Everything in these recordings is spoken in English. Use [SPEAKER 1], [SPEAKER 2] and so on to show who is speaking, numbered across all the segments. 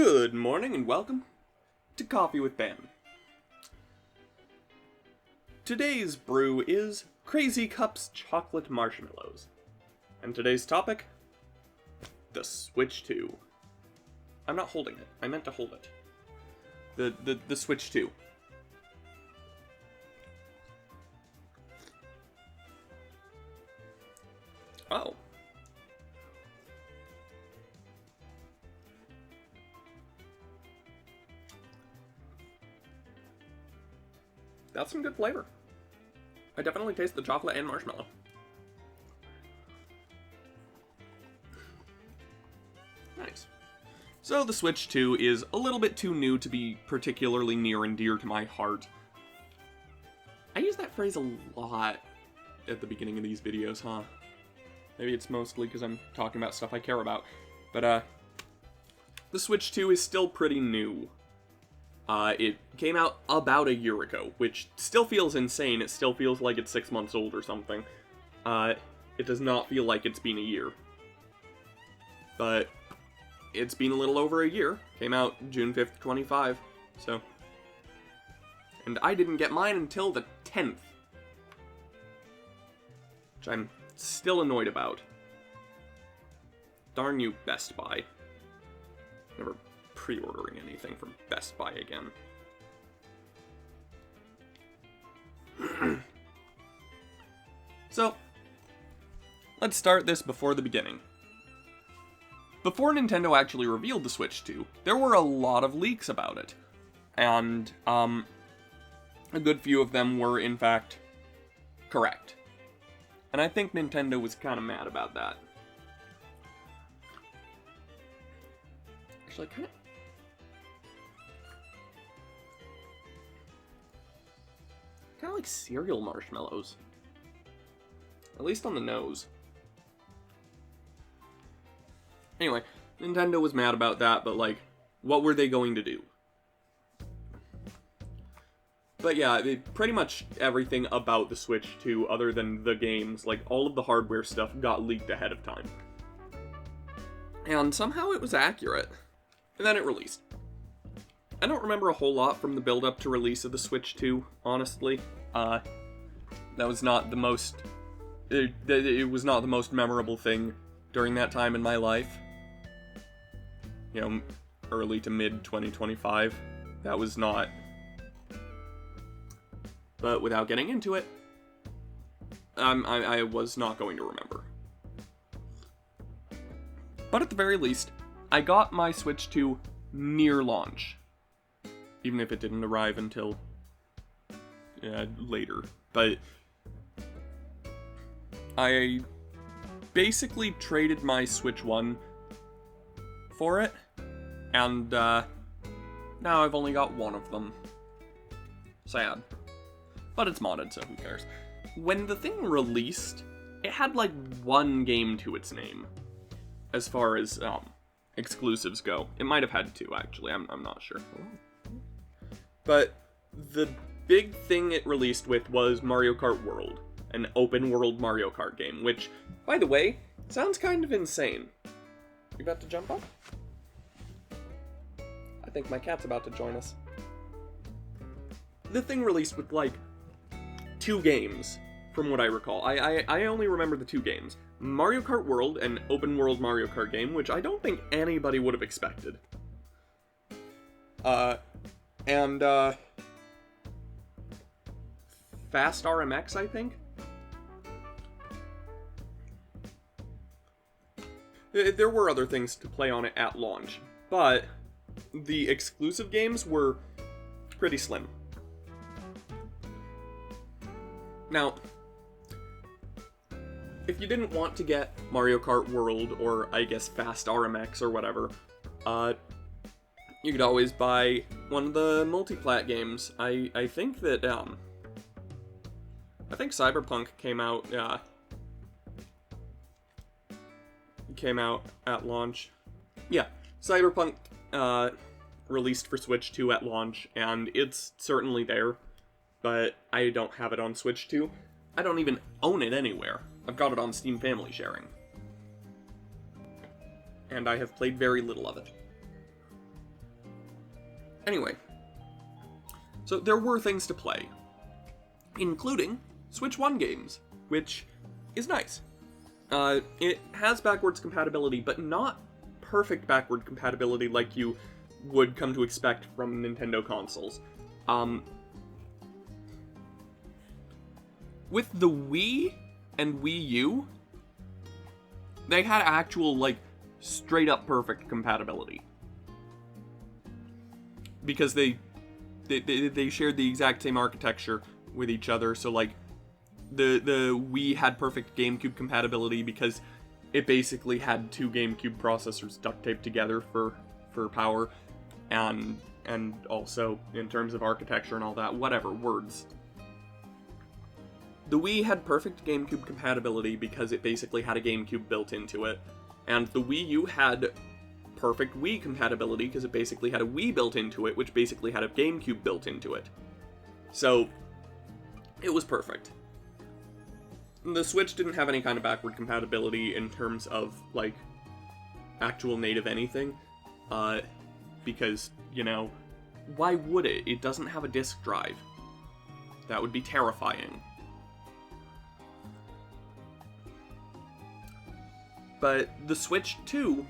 [SPEAKER 1] Good morning and welcome to Coffee with Bann. Today's brew is Crazy Cups Chocolate Marshmallows. And today's topic, the Switch 2. I'm not holding it. I meant to hold it. The Switch 2. Oh. That's some good flavor. I definitely taste the chocolate and marshmallow. Nice. So the Switch 2 is a little bit too new to be particularly near and dear to my heart. I use that phrase a lot at the beginning of these videos, huh? Maybe it's mostly because I'm talking about stuff I care about. But, the Switch 2 is still pretty new. It came out about a year ago, which still feels insane. It still feels like it's 6 months old or something. It does not feel like it's been a year. But it's been a little over a year. Came out June 5th, 25, so. And I didn't get mine until the 10th. Which I'm still annoyed about. Darn you, Best Buy. Never pre-ordering anything from Best Buy again. So, let's start this before the beginning. Before Nintendo actually revealed the Switch 2, there were a lot of leaks about it. And, a good few of them were, in fact, correct. And I think Nintendo was kind of mad about that. Actually, kind of like cereal marshmallows. At least on the nose. Anyway, Nintendo was mad about that, but like, what were they going to do? But yeah, pretty much everything about the Switch 2, other than the games, like all of the hardware stuff got leaked ahead of time. And somehow it was accurate. And then it released. I don't remember a whole lot from the build-up to release of the Switch 2, honestly. That was not the most... It was not the most memorable thing during that time in my life. You know, early to mid-2025. That was not... But without getting into it, I was not going to remember. But at the very least, I got my Switch 2 near launch. Even if it didn't arrive until later. But I basically traded my Switch 1 for it. And now I've only got one of them. Sad. But it's modded, so who cares. When the thing released, it had like one game to its name. As far as exclusives go. It might have had two, actually. I'm not sure. But the big thing it released with was Mario Kart World. An open world Mario Kart game. Which, by the way, sounds kind of insane. You about to jump up? I think my cat's about to join us. The thing released with like 2 games, from what I recall. I only remember the 2 games. Mario Kart World, an open world Mario Kart game, which I don't think anybody would have expected. And Fast RMX, I think? There were other things to play on it at launch, but the exclusive games were pretty slim. Now, if you didn't want to get Mario Kart World, or I guess Fast RMX or whatever, you could always buy one of the multi-plat games. I think that, I think Cyberpunk came out at launch. Yeah, Cyberpunk, released for Switch 2 at launch, and it's certainly there. But I don't have it on Switch 2. I don't even own it anywhere. I've got it on Steam Family Sharing. And I have played very little of it. Anyway, so there were things to play, including Switch 1 games, which is nice. It has backwards compatibility, but not perfect backward compatibility like you would come to expect from Nintendo consoles. With the Wii and Wii U, they had actual, like, straight-up perfect compatibility. Because they shared the exact same architecture with each other, so, like, the Wii had perfect GameCube compatibility because it basically had two GameCube processors duct taped together for power, and also in terms of architecture and all that, whatever, words. The Wii had perfect GameCube compatibility because it basically had a GameCube built into it, and the Wii U had perfect Wii compatibility because it basically had a Wii built into it, which basically had a GameCube built into it. So, it was perfect. The Switch didn't have any kind of backward compatibility in terms of, like, actual native anything, because, you know, why would it? It doesn't have a disk drive. That would be terrifying. But the Switch 2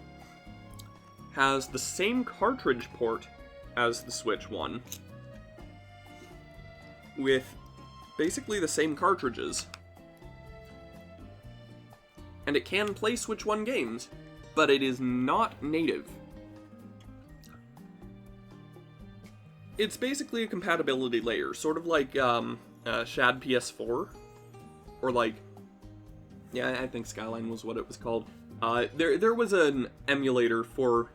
[SPEAKER 1] has the same cartridge port as the Switch 1, with basically the same cartridges. And it can play Switch 1 games, but it is not native. It's basically a compatibility layer, sort of like Shad PS4, or like, yeah, I think Skyline was what it was called. There was an emulator for...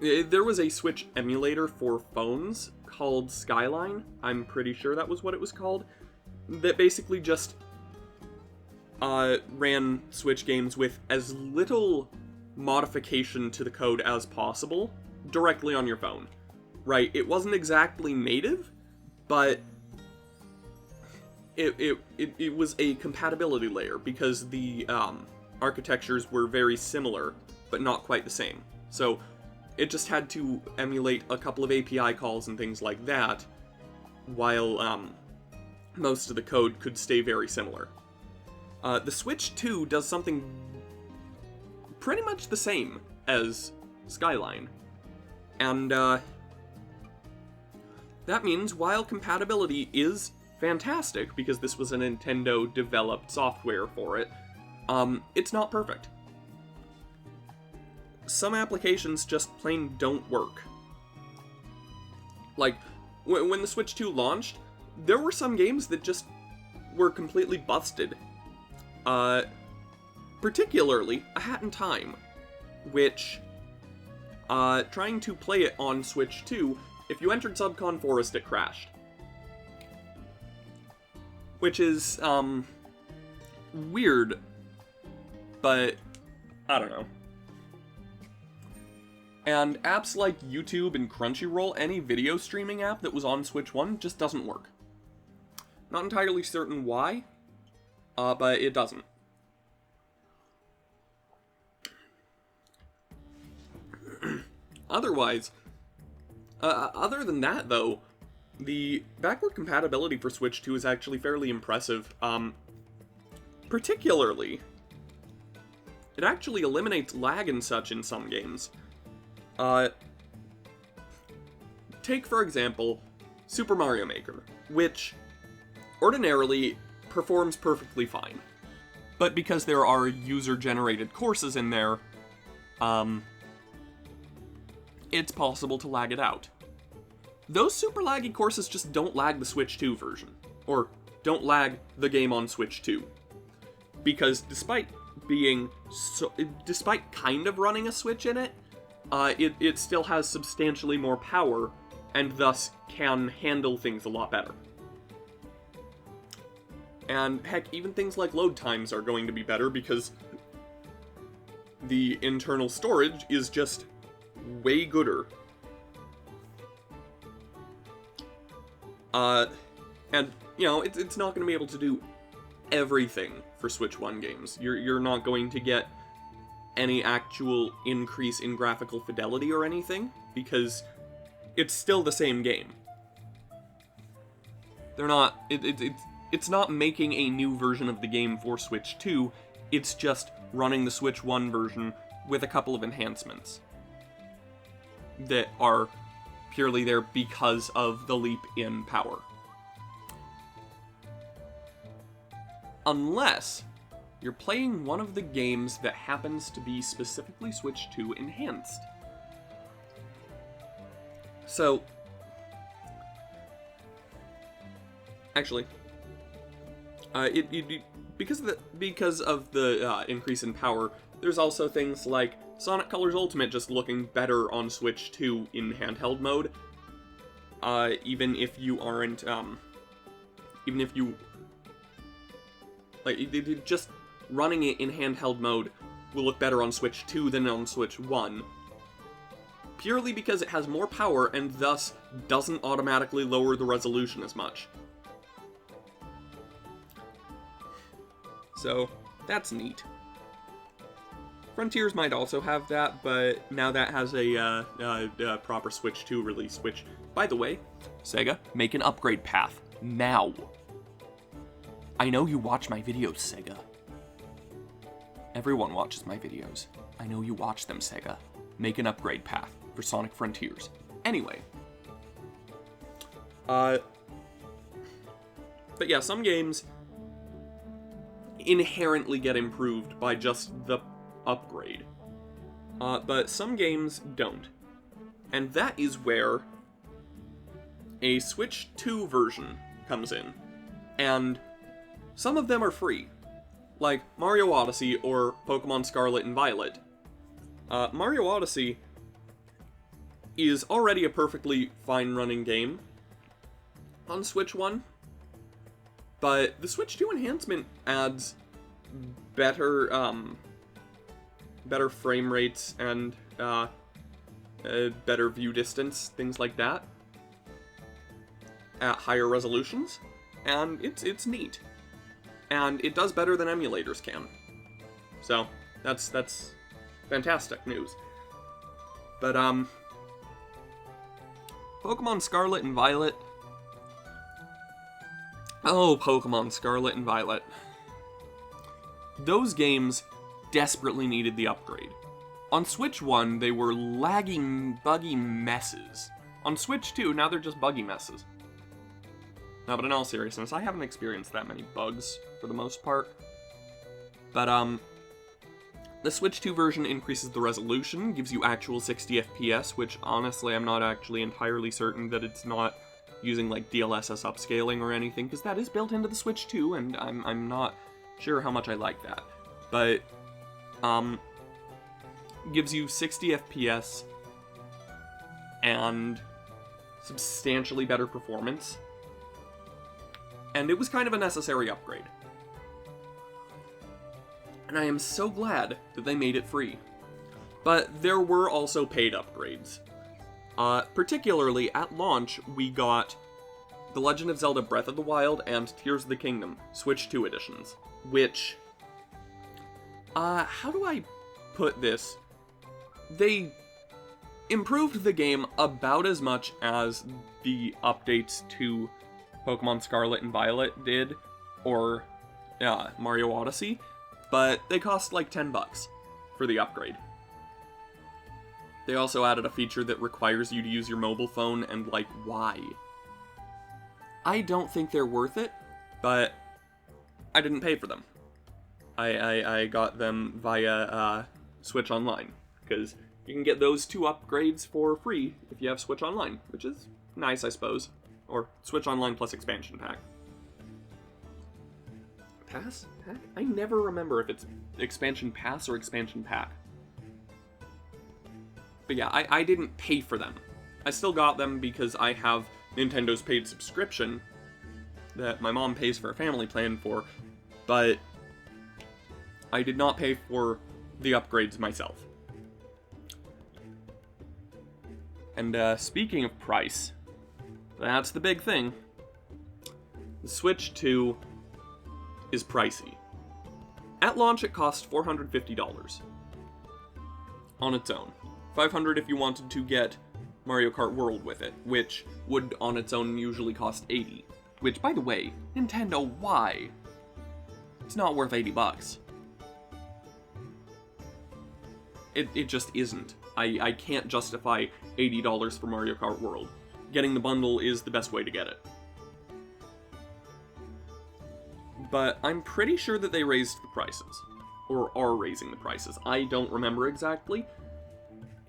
[SPEAKER 1] There was a Switch emulator for phones called Skyline. I'm pretty sure that was what it was called. That basically just ran Switch games with as little modification to the code as possible directly on your phone. Right, it wasn't exactly native, but it was a compatibility layer because the architectures were very similar, but not quite the same. So it just had to emulate a couple of API calls and things like that, while most of the code could stay very similar. The Switch 2 does something pretty much the same as Skyline. And that means while compatibility is fantastic, because this was a Nintendo-developed software for it, it's not perfect. Some applications just plain don't work. Like, when the Switch 2 launched, there were some games that just were completely busted. Particularly A Hat in Time, which, trying to play it on Switch 2, if you entered Subcon Forest, it crashed. Which is, weird, but I don't know. And apps like YouTube and Crunchyroll, any video streaming app that was on Switch 1, just doesn't work. Not entirely certain why, but it doesn't. Otherwise, other than that though, the backward compatibility for Switch 2 is actually fairly impressive. Particularly, it actually eliminates lag and such in some games. Take, for example, Super Mario Maker, which ordinarily performs perfectly fine. But because there are user-generated courses in there, it's possible to lag it out. Those super laggy courses just don't lag the Switch 2 version, or don't lag the game on Switch 2. Because despite kind of running a Switch in it, it still has substantially more power, and thus can handle things a lot better. And heck, even things like load times are going to be better because the internal storage is just way gooder. And, you know, it's not going to be able to do everything for Switch 1 games. You're not going to get any actual increase in graphical fidelity or anything, because it's still the same game. They're not, it's not making a new version of the game for Switch 2, it's just running the Switch 1 version with a couple of enhancements that are purely there because of the leap in power. Unless you're playing one of the games that happens to be specifically Switch 2 enhanced. So, actually, because of the increase in power, there's also things like Sonic Colors Ultimate just looking better on Switch 2 in handheld mode. Even if you aren't, even if you, like, just running it in handheld mode will look better on Switch 2 than on Switch 1. Purely because it has more power and thus doesn't automatically lower the resolution as much. So, that's neat. Frontiers might also have that, but now that has a proper Switch 2 release, which, by the way, Sega, make an upgrade path. Now! I know you watch my videos, Sega. Everyone watches my videos. I know you watch them, Sega. Make an upgrade path for Sonic Frontiers. Anyway. But yeah, some games inherently get improved by just the upgrade. But some games don't. And that is where a Switch 2 version comes in. And some of them are free. Like Mario Odyssey or Pokemon Scarlet and Violet. Mario Odyssey is already a perfectly fine running game on Switch 1. But the Switch 2 enhancement adds better frame rates and better view distance, things like that, at higher resolutions, and it's neat, and it does better than emulators can. So that's fantastic news. But Pokemon Scarlet and Violet. Oh, Pokemon Scarlet and Violet. Those games desperately needed the upgrade. On Switch 1, they were lagging, buggy messes. On Switch 2, now they're just buggy messes. No, but in all seriousness, I haven't experienced that many bugs, for the most part. But, the Switch 2 version increases the resolution, gives you actual 60 FPS, which, honestly, I'm not actually entirely certain that it's not using, like, DLSS upscaling or anything, because that is built into the Switch 2, and I'm not sure how much I like that. But, gives you 60 FPS and substantially better performance. And it was kind of a necessary upgrade. And I am so glad that they made it free. But there were also paid upgrades. Particularly, at launch, we got The Legend of Zelda Breath of the Wild and Tears of the Kingdom, Switch 2 editions, which, how do I put this? They improved the game about as much as the updates to Pokemon Scarlet and Violet did, or Mario Odyssey, but they cost like $10 for the upgrade. They also added a feature that requires you to use your mobile phone, and, like, why? I don't think they're worth it, but I didn't pay for them. I got them via Switch Online, because you can get those two upgrades for free if you have Switch Online, which is nice, I suppose. Or Switch Online plus expansion pack. Pass? Pack? I never remember if it's expansion pass or expansion pack. But yeah, I didn't pay for them. I still got them because I have Nintendo's paid subscription that my mom pays for a family plan for, but I did not pay for the upgrades myself. And speaking of price, that's the big thing. The Switch 2 is pricey. At launch, it cost $450 on its own. $500 if you wanted to get Mario Kart World with it, which would on its own usually cost $80. Which, by the way, Nintendo, why? It's not worth $80. It just isn't. I can't justify $80 for Mario Kart World. Getting the bundle is the best way to get it. But I'm pretty sure that they raised the prices. Or are raising the prices. I don't remember exactly.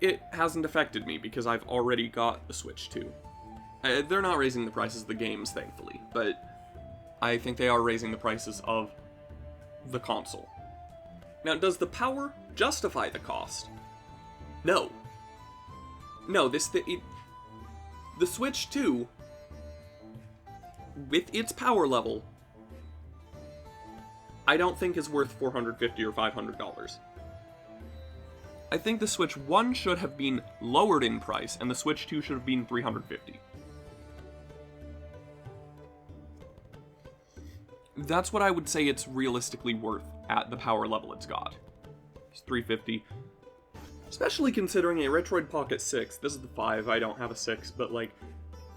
[SPEAKER 1] It hasn't affected me because I've already got the Switch 2. They're not raising the prices of the games, thankfully, but I think they are raising the prices of the console. Now, does the power justify the cost? No. No, the Switch 2, with its power level, I don't think is worth $450 or $500. I think the Switch 1 should have been lowered in price, and the Switch 2 should have been $350. That's what I would say it's realistically worth at the power level it's got. It's $350. Especially considering a Retroid Pocket 6, this is the 5, I don't have a 6, but like,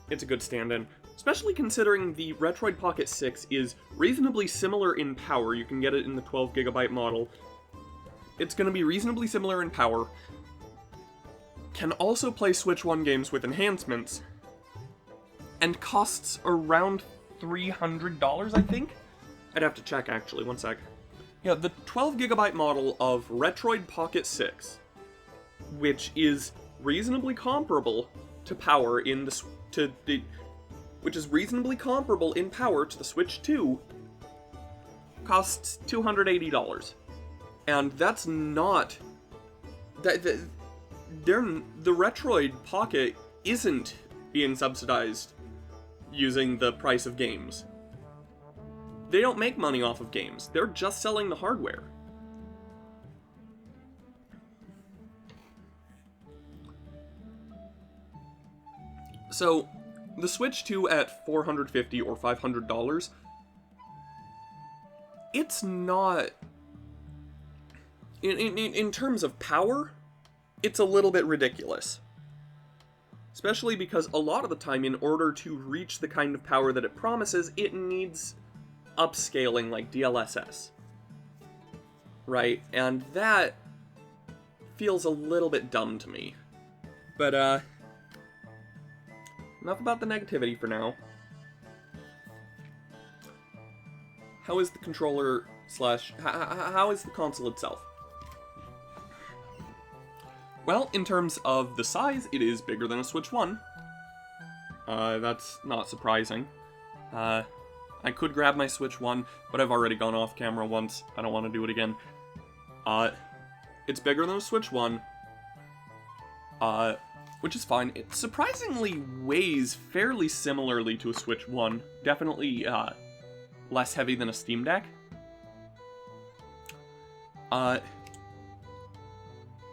[SPEAKER 1] it's a good stand-in. Especially considering the Retroid Pocket 6 is reasonably similar in power, you can get it in the 12GB model. It's going to be reasonably similar in power, can also play Switch 1 games with enhancements, and costs around $300, I think? I'd have to check, actually, one sec. Yeah, the 12GB model of Retroid Pocket 6, which is reasonably comparable to power in the which is reasonably comparable in power to the Switch 2, costs $280. And that's not... The Retroid Pocket isn't being subsidized using the price of games. They don't make money off of games. They're just selling the hardware. So, the Switch 2 at $450 or $500, it's not... In terms of power, it's a little bit ridiculous. Especially because a lot of the time, in order to reach the kind of power that it promises, it needs upscaling like DLSS. Right? And that feels a little bit dumb to me. But, enough about the negativity for now. How is the controller slash... How is the console itself? Well, in terms of the size, it is bigger than a Switch 1. That's not surprising. I could grab my Switch 1, but I've already gone off camera once. I don't want to do it again. It's bigger than a Switch 1. Which is fine. It surprisingly weighs fairly similarly to a Switch 1. Definitely, less heavy than a Steam Deck.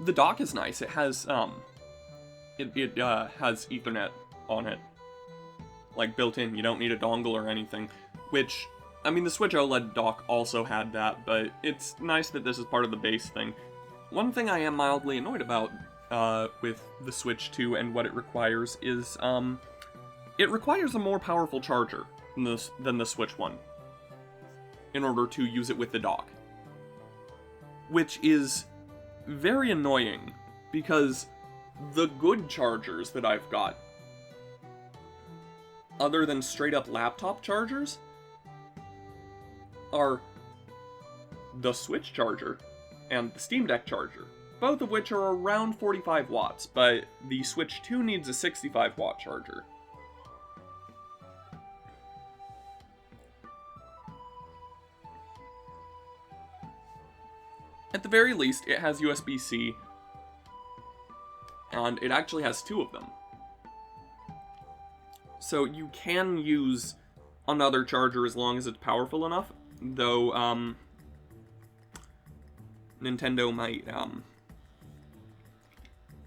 [SPEAKER 1] The dock is nice. It has, it has Ethernet on it. Like, built in. You don't need a dongle or anything. Which, I mean, the Switch OLED dock also had that, but it's nice that this is part of the base thing. One thing I am mildly annoyed about, with the Switch 2 and what it requires is, it requires a more powerful charger than the Switch 1 in order to use it with the dock. Which is very annoying, because the good chargers that I've got, other than straight up laptop chargers, are the Switch charger and the Steam Deck charger, both of which are around 45 watts, but the Switch 2 needs a 65 watt charger. At the very least, it has USB-C, and it actually has two of them. So you can use another charger as long as it's powerful enough, though, Nintendo might,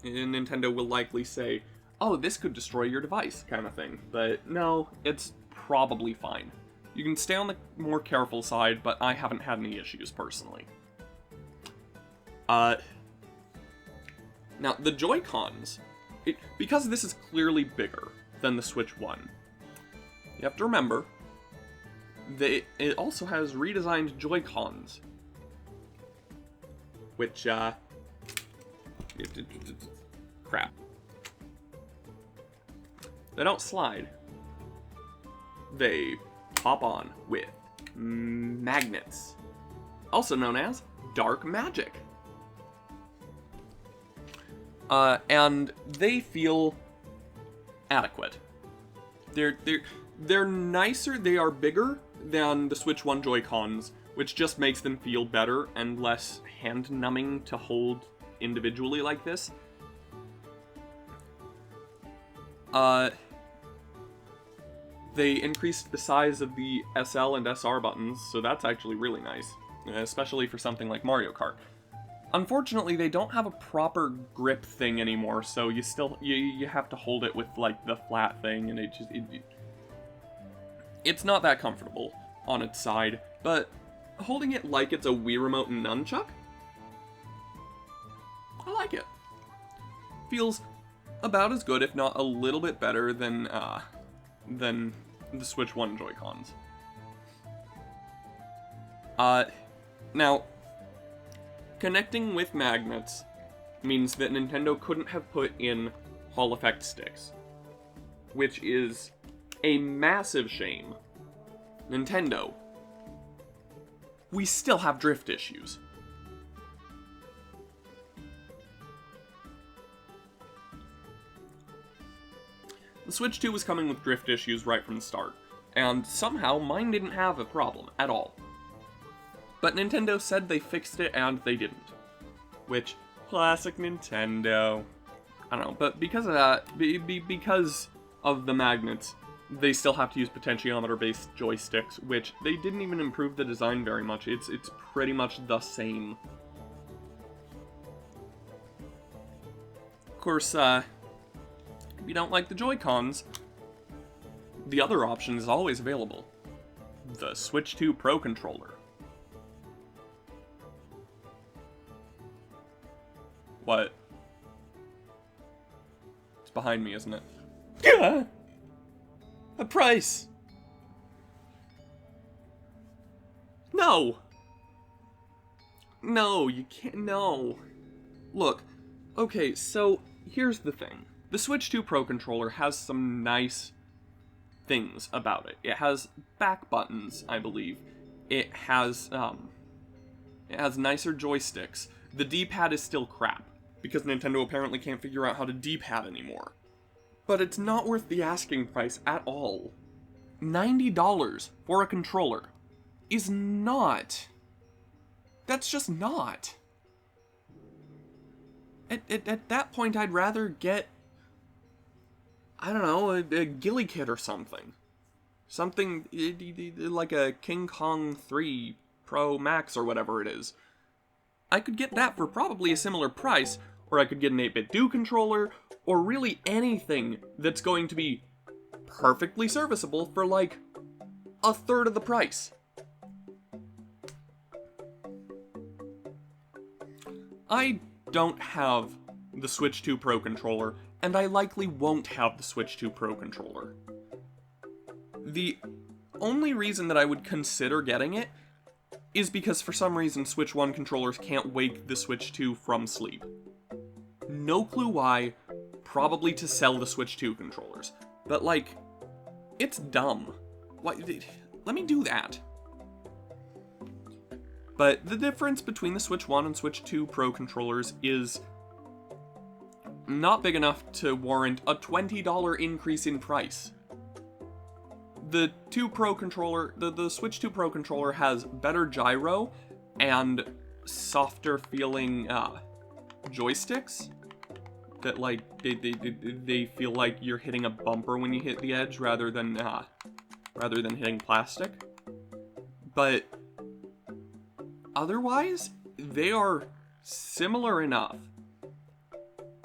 [SPEAKER 1] Nintendo will likely say, oh, this could destroy your device, kind of thing. But no, it's probably fine. You can stay on the more careful side, but I haven't had any issues, personally. Now, the Joy-Cons because this is clearly bigger than the Switch 1, you have to remember that it also has redesigned Joy-Cons, which, crap. They don't slide. They pop on with magnets, also known as dark magic. And they feel adequate. They're nicer, they are bigger than the Switch 1 Joy-Cons, which just makes them feel better and less hand-numbing to hold individually like this. They increased the size of the SL and SR buttons, so that's actually really nice, especially for something like Mario Kart. Unfortunately, they don't have a proper grip thing anymore, so you have to hold it with like the flat thing, and it's not that comfortable on its side. But holding it like it's a Wii Remote and nunchuck, I like it. Feels about as good, if not a little bit better than the Switch 1 Joy-Cons. Now, connecting with magnets means that Nintendo couldn't have put in Hall effect sticks, which is a massive shame. Nintendo, we still have drift issues. The Switch 2 was coming with drift issues right from the start, and somehow mine didn't have a problem at all. But Nintendo said they fixed it, and they didn't. Which, classic Nintendo. I don't know, but because of that, because of the magnets, they still have to use potentiometer-based joysticks, which they didn't even improve the design very much. It's pretty much the same. Of course, if you don't like the Joy-Cons, the other option is always available. The Switch 2 Pro Controller. What? It's behind me, isn't it? Yeah! A price! No! No, you can't, no. Look, okay, so here's the thing. The Switch 2 Pro Controller has some nice things about it. It has back buttons, I believe. It has nicer joysticks. The D-pad is still crap, because Nintendo apparently can't figure out how to D-pad anymore. But it's not worth the asking price at all. $90 for a controller is not. That's just not. At that point, I'd rather get, I don't know, a Ghillie Kit or something. Something like a King Kong 3 Pro Max or whatever it is. I could get that for probably a similar price, or I could get an 8-bit Do controller, or really anything that's going to be perfectly serviceable for like a third of the price. I don't have the Switch 2 Pro Controller, and I likely won't have the Switch 2 Pro Controller. The only reason that I would consider getting it is because for some reason Switch 1 controllers can't wake the Switch 2 from sleep. No clue why, probably to sell the Switch 2 controllers. But like, it's dumb. Why, let me do that. But the difference between the Switch 1 and Switch 2 Pro controllers is not big enough to warrant a $20 increase in price. The the Switch 2 Pro controller has better gyro and softer feeling joysticks that like they feel like you're hitting a bumper when you hit the edge rather than hitting plastic. But otherwise, they are similar enough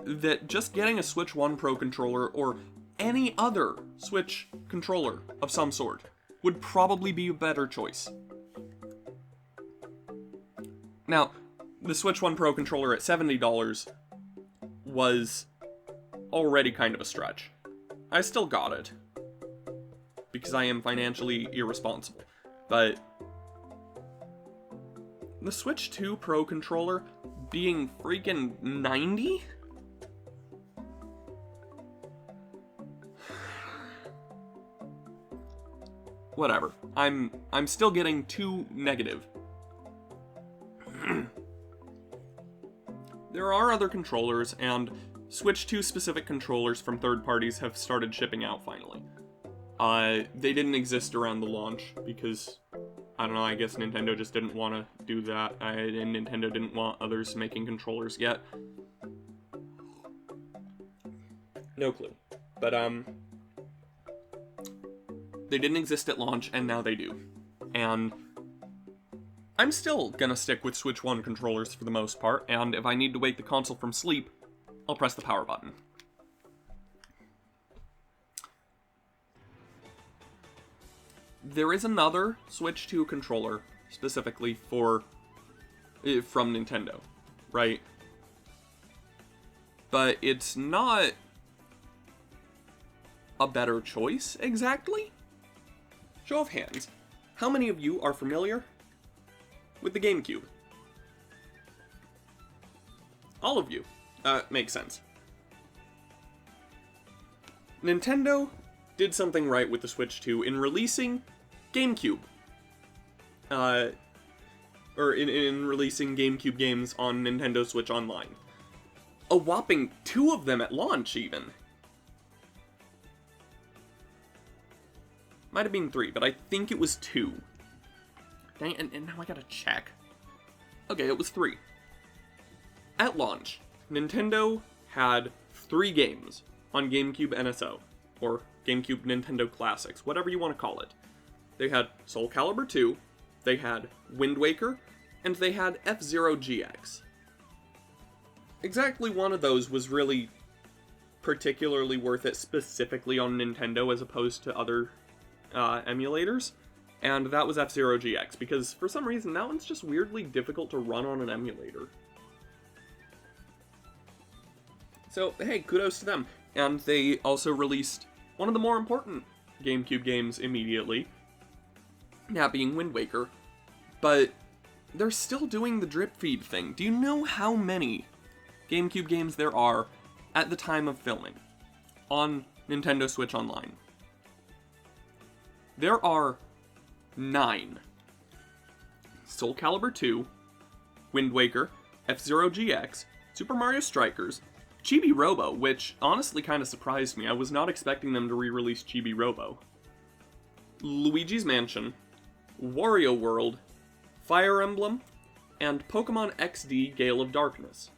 [SPEAKER 1] that just getting a Switch 1 Pro controller or any other Switch controller of some sort would probably be a better choice. Now, the Switch 1 Pro controller at $70 was already kind of a stretch. I still got it, because I am financially irresponsible, but the Switch 2 Pro controller being freaking $90? Whatever. I'm still getting too negative. There are other controllers, and Switch 2 specific controllers from third parties have started shipping out finally. They didn't exist around the launch because, I don't know, I guess Nintendo just didn't want to do that, and Nintendo didn't want others making controllers yet. No clue. But, they didn't exist at launch, and now they do. And I'm still gonna stick with Switch 1 controllers for the most part, and if I need to wake the console from sleep, I'll press the power button. There is another Switch 2 controller, specifically from Nintendo, right? But it's not a better choice, exactly? Show of hands, how many of you are familiar with the GameCube? All of you. Makes sense. Nintendo did something right with the Switch 2 in releasing GameCube. Or in releasing GameCube games on Nintendo Switch Online. A whopping 2 of them at launch, even. Might have been 3, but I think it was 2. Dang, and now I gotta check. Okay, it was 3. At launch, Nintendo had 3 games on GameCube NSO, or GameCube Nintendo Classics, whatever you want to call it. They had Soul Calibur 2, they had Wind Waker, and they had F-Zero GX. Exactly one of those was really particularly worth it specifically on Nintendo as opposed to other emulators, and that was F-Zero GX, because for some reason that one's just weirdly difficult to run on an emulator. So, hey, kudos to them. And they also released one of the more important GameCube games immediately, that being Wind Waker, but they're still doing the drip feed thing. Do you know how many GameCube games there are at the time of filming on Nintendo Switch Online? There are 9. Soul Calibur 2, Wind Waker, F-Zero GX, Super Mario Strikers, Chibi Robo, which honestly kind of surprised me. I was not expecting them to re-release Chibi Robo. Luigi's Mansion, Wario World, Fire Emblem, and Pokemon XD Gale of Darkness.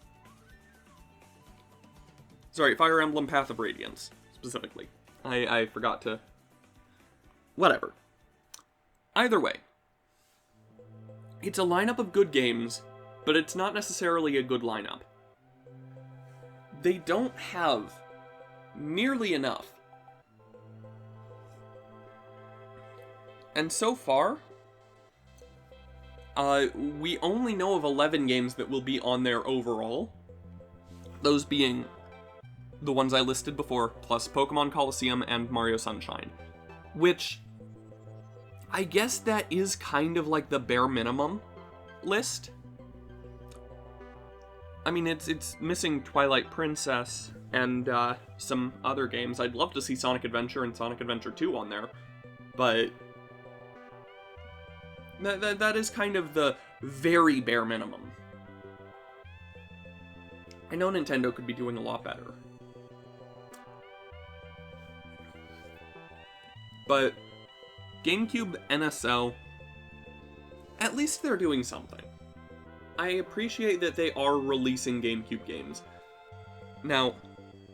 [SPEAKER 1] Sorry, Fire Emblem Path of Radiance, specifically. I forgot to... Whatever. Either way, it's a lineup of good games, but it's not necessarily a good lineup. They don't have nearly enough. And so far, we only know of 11 games that will be on there overall. Those being the ones I listed before, plus Pokemon Colosseum and Mario Sunshine. Which, I guess that is kind of like the bare minimum list. I mean, it's missing Twilight Princess and some other games. I'd love to see Sonic Adventure and Sonic Adventure 2 on there, but that is kind of the very bare minimum. I know Nintendo could be doing a lot better. But GameCube NSO, at least they're doing something. I appreciate that they are releasing GameCube games. Now,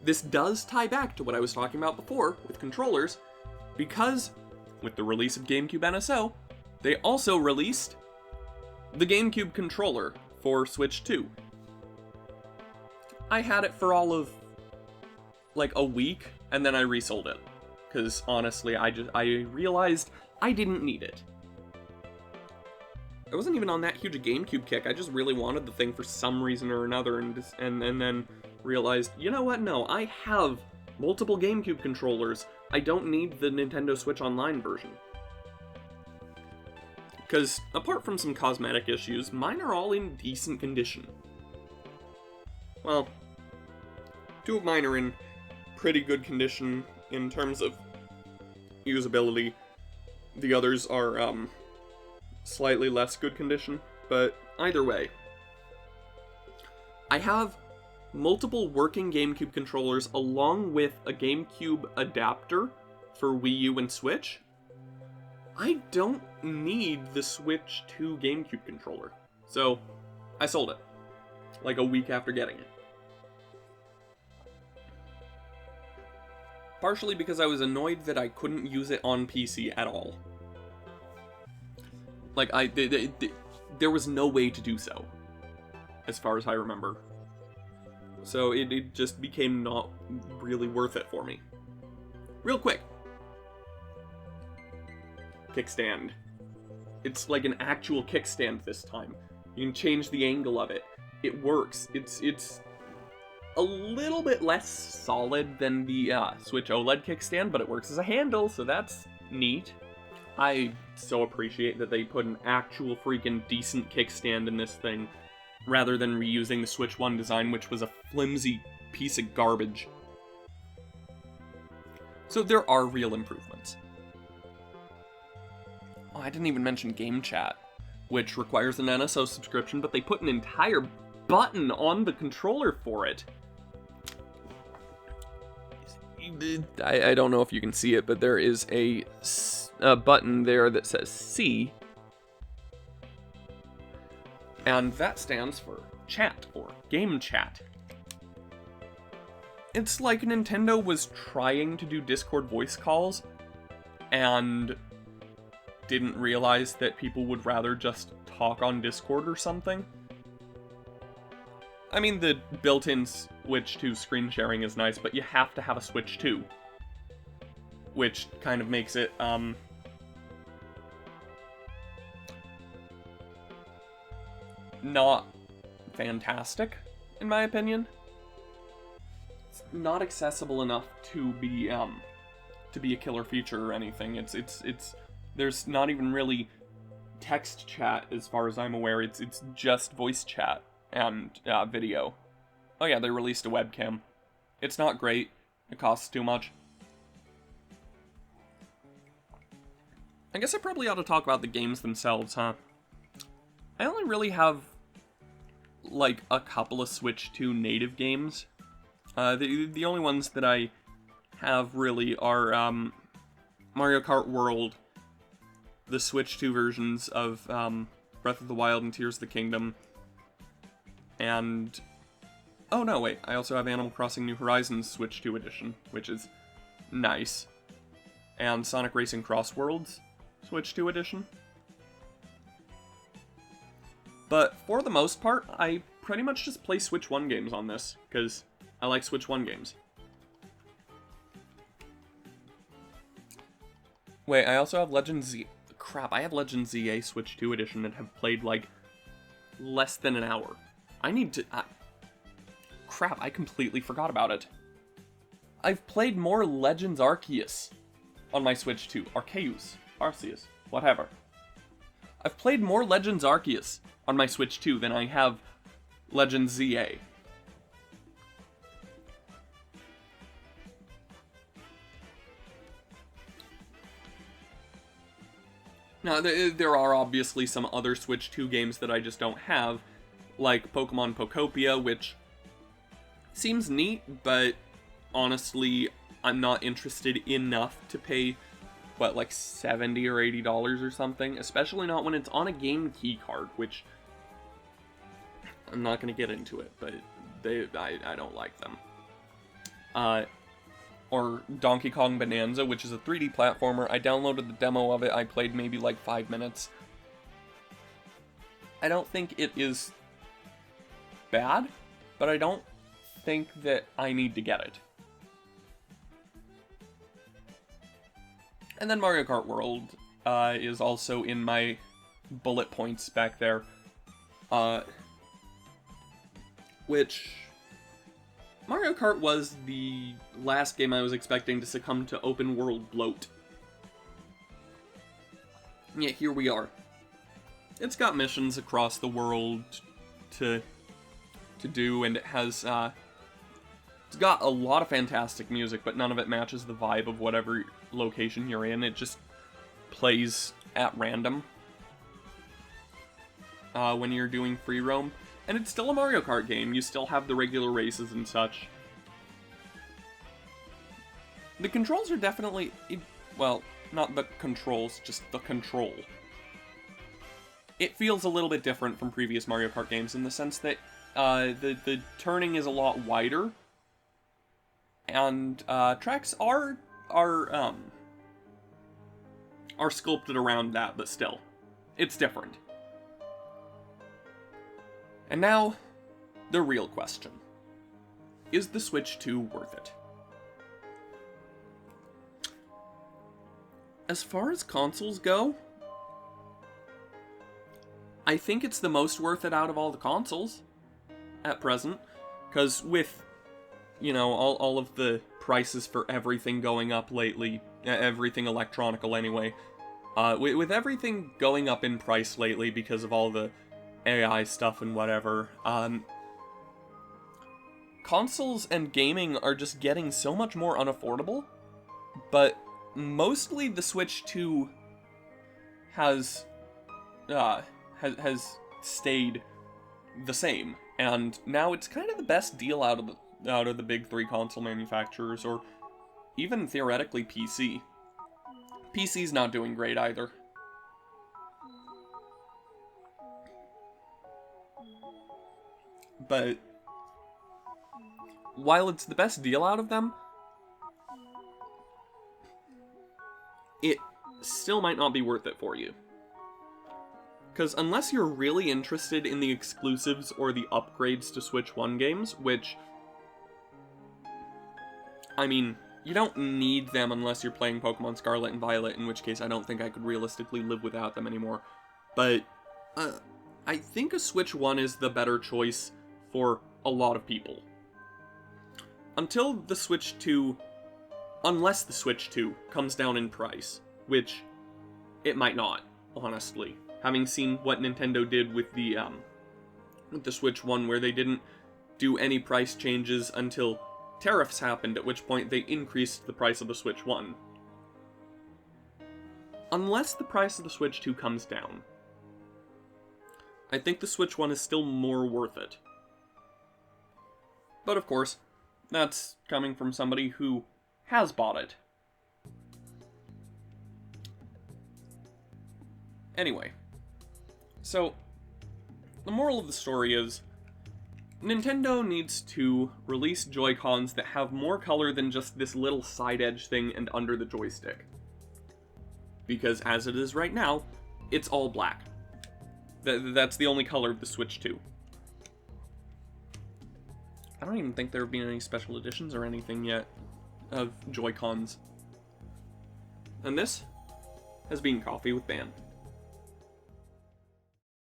[SPEAKER 1] this does tie back to what I was talking about before with controllers, because with the release of GameCube NSO, they also released the GameCube controller for Switch 2. I had it for all of, like, a week, and then I resold it. Because, honestly, I realized I didn't need it. I wasn't even on that huge a GameCube kick, I just really wanted the thing for some reason or another, and then realized, you know what, no, I have multiple GameCube controllers. I don't need the Nintendo Switch Online version. Because, apart from some cosmetic issues, mine are all in decent condition. Well, 2 of mine are in pretty good condition in terms of usability. The others are, slightly less good condition, but either way. I have multiple working GameCube controllers along with a GameCube adapter for Wii U and Switch. I don't need the Switch 2 GameCube controller, so I sold it, like a week after getting it. Partially because I was annoyed that I couldn't use it on PC at all. Like, there was no way to do so, as far as I remember. So it just became not really worth it for me. Real quick. Kickstand. It's like an actual kickstand this time. You can change the angle of it. It works. It's a little bit less solid than the Switch OLED kickstand, but it works as a handle, so that's neat. I so appreciate that they put an actual freaking decent kickstand in this thing, rather than reusing the Switch 1 design, which was a flimsy piece of garbage. So there are real improvements. Oh, I didn't even mention Game Chat, which requires an NSO subscription, but they put an entire button on the controller for it. I don't know if you can see it, but there is a button there that says C, and that stands for chat, or game chat. It's like Nintendo was trying to do Discord voice calls, and didn't realize that people would rather just talk on Discord or something. I mean, the built-in Switch 2 screen sharing is nice, but you have to have a Switch 2. Which kind of makes it, not fantastic, in my opinion. It's not accessible enough to be a killer feature or anything. There's not even really text chat as far as I'm aware. It's just voice chat and video. Oh yeah, they released a webcam. It's not great. It costs too much. I guess I probably ought to talk about the games themselves, huh? I only really have, like, a couple of Switch 2 native games. The only ones that I have, really, are, Mario Kart World, the Switch 2 versions of, Breath of the Wild and Tears of the Kingdom, and... oh no, wait, I also have Animal Crossing New Horizons Switch 2 edition, which is nice. And Sonic Racing Cross Worlds Switch 2 edition. But for the most part, I pretty much just play Switch 1 games on this, because I like Switch 1 games. Wait, I also have Legend Z... crap, I have Legend ZA Switch 2 edition and have played, like, less than an hour. I need to... crap, I completely forgot about it. I've played more Legends Arceus on my Switch 2. Arceus, whatever. I've played more Legends Arceus on my Switch 2 than I have Legends ZA. Now, there are obviously some other Switch 2 games that I just don't have, like Pokemon Pokopia, which seems neat, but honestly, I'm not interested enough to pay, what, like $70 or $80 or something? Especially not when it's on a game key card, which I'm not going to get into it, but I don't like them. Or Donkey Kong Bonanza, which is a 3D platformer. I downloaded the demo of it. I played maybe like 5 minutes. I don't think it is bad, but I don't think that I need to get it. And then Mario Kart World is also in my bullet points back there. Which Mario Kart was the last game I was expecting to succumb to open world bloat. Yet here we are. It's got missions across the world to do, and it has, it's got a lot of fantastic music, but none of it matches the vibe of whatever location you're in. It just plays at random when you're doing free roam. And it's still a Mario Kart game. You still have the regular races and such. The controls are definitely, well, not the controls, just the control. It feels a little bit different from previous Mario Kart games in the sense that the turning is a lot wider, and tracks are sculpted around that, but still, it's different. And now, the real question. Is the Switch 2 worth it? As far as consoles go, I think it's the most worth it out of all the consoles at present, because with, you know, all of the prices for everything going up lately, everything electronical anyway, with everything going up in price lately because of all the AI stuff and whatever, consoles and gaming are just getting so much more unaffordable, but mostly the Switch 2 has stayed the same, and now it's kind of the best deal out of the big three console manufacturers, or even theoretically PC. PC's not doing great either. But while it's the best deal out of them, it still might not be worth it for you. Because unless you're really interested in the exclusives or the upgrades to Switch 1 games, which, I mean, you don't need them unless you're playing Pokemon Scarlet and Violet, in which case I don't think I could realistically live without them anymore. But I think a Switch 1 is the better choice for a lot of people. Until the Switch 2, unless the Switch 2 comes down in price, which it might not, honestly. Having seen what Nintendo did with the Switch 1, where they didn't do any price changes until tariffs happened, at which point they increased the price of the Switch 1. Unless the price of the Switch 2 comes down, I think the Switch 1 is still more worth it. But of course, that's coming from somebody who has bought it. Anyway, so the moral of the story is, Nintendo needs to release Joy-Cons that have more color than just this little side edge thing and under the joystick. Because as it is right now, it's all black. That's the only color of the Switch 2. I don't even think there have been any special editions or anything yet of Joy-Cons. And this has been Coffee with Bann.